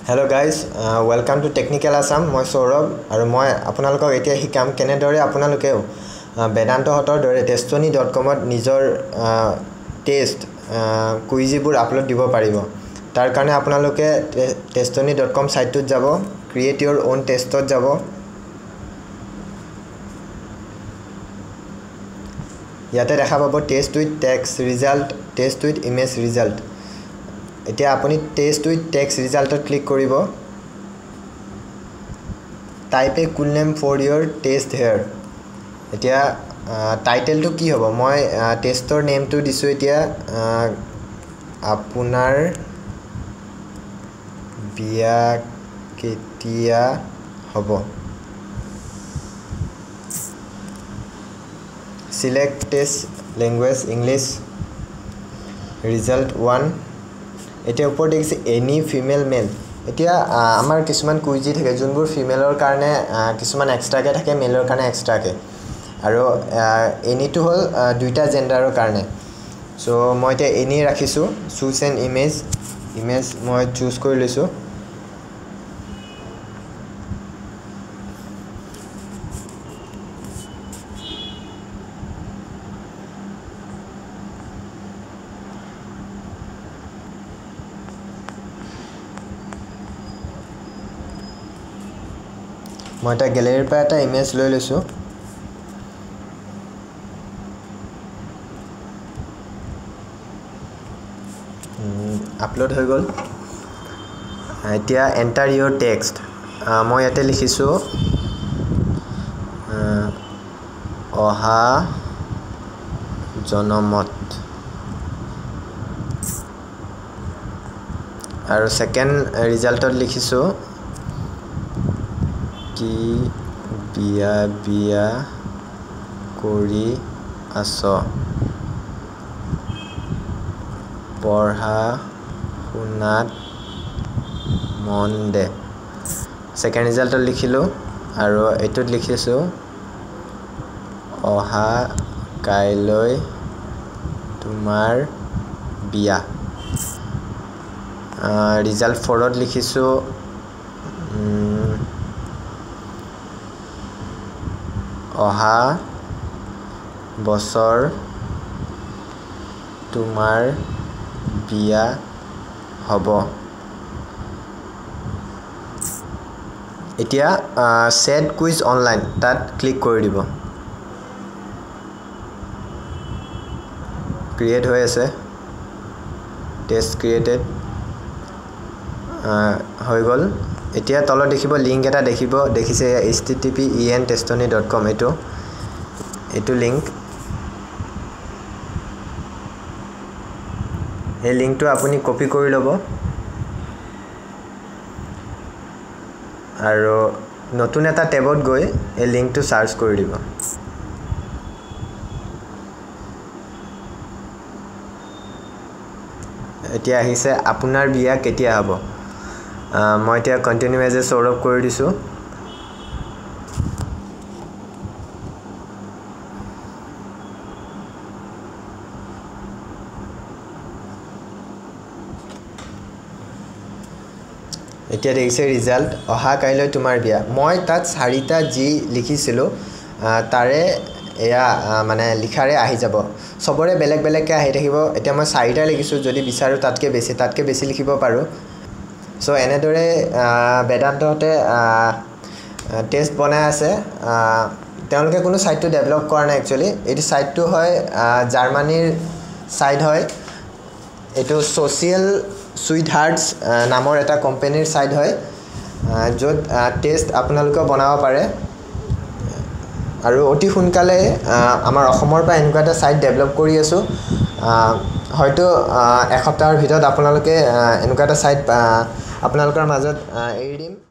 Hello guys, welcome to Technical Assam. মই সৌৰভ আৰু মই আপোনালোকক এতিয়া শিকাম কেনেদৰে আপোনালোকেও বেদান্ত হতৰ দৰে testoni.com ত নিজৰ টেষ্ট কুইজবোৰ আপলোড দিব পাৰিব। তাৰ কাৰণে আপোনালোকে testoni.com সাইটটোত যাব, ক্ৰিয়েট your own টেষ্টত যাব। ইয়াতে দেখা পাব test with text result, test with image result. এতিয়া আপুনি টেষ্ট উইথ টেক্সট ৰিজাল্টত ক্লিক কৰিব। Type a cool name for your test here. এতিয়া টাইটেলটো কি হ'ব? মই টেষ্টৰ নেমটো দিছোঁ এতিয়া আপোনাৰ বিয়া কেতিয়া হ'ব। Select test language English result 1 এতিয়া ওপৰত দেখিছে any female male এতিয়া আমাৰ কিছুমান কুইজি থাকে যোনবোৰ ফিমেলৰ কাৰণে কিছুমান এক্সট্ৰাকে থাকে মেলৰ কাৰণে এক্সট্ৰাকে আৰু এনিটো হল দুইটা জেন্ডাৰৰ কাৰণে সো মই এতিয়া এনি ৰাখিছো choose an image মই চুজ কৰি লৈছো মই এটা গ্যালাৰিৰ পৰা এটা ইমেজ লৈ লৈছো আপলোড হৈ গল এতিয়া এন্টাৰ ইয়োৰ টেক্সট মই ইয়াতে লিখিছো অহা জনমত আৰু সেকেন্ড ৰিজাল্টত লিখিছো কি বিয়া কৰি আছ পঢ়া শুনাত মন দে সেকেন্ড ৰিজাল্টত লিখিলো আৰু এটোত লিখিছো অহা কাইলৈ তোমাৰ বিয়া ৰিজাল্ট 4ত লিখিছো অহা বছৰ তোমাৰ বিয়া হ'ব এতিয়া সেট কুইজ অনলাইন তাত ক্লিক কৰি দিব ক্ৰিয়েট হৈ আছে টেষ্ট ক্ৰিয়েটেড হৈ গল এতিয়া তলত দেখিব লিংক এটা দেখিছে http://testoni.com এটো লিংক এই লিংকটো আপুনি কপি কৰি ল'ব আৰু নতুন এটা টেবত গৈ এই লিংকটো সাৰ্চ কৰি দিব এতিয়া আহিছে আপোনাৰ বিয়া কেতিয়া হ'ব মই এতিয়া কন্টিনিউ এজ এ সৌৰভ কৰি দিছো এতিয়া দেখিছে ৰিজাল্ট অহা কাইলৈ তোমাৰ বিয়া মই তাত 4টা জি লিখিছিলো তাৰে এয়া মানে লিখাৰে আহি যাব সবৰে বেলেগ বেলেগকে আহি থাকিব এতিয়া মই 4টা লিখিছো যদি বিচাৰো তাতকে বেছি লিখিব পাৰো সো এনেদৰে বেদান্ততে টেষ্ট বনাই আছে তেওঁলোকে কোনো সাইটটো ডেভেলপ কৰা নাই একচুয়ালি এটি সাইটটো হয় জাৰ্মানীৰ সাইট হয় এটো সোশ্যাল সুইটহাৰ্টস নামৰ এটা কোম্পানীৰ সাইট হয় য'ত টেষ্ট আপোনালোকে বনাব পাৰে আৰু অতি সোনকালে আমাৰ অসমৰ পৰা এনেকুৱা এটা সাইট ডেভেলপ কৰি আছো হয়তো এক সপ্তাহৰ ভিতৰত আপোনালোকে এনেকুৱা এটা সাইট আপোনালোকৰ মাজত এৰি দিম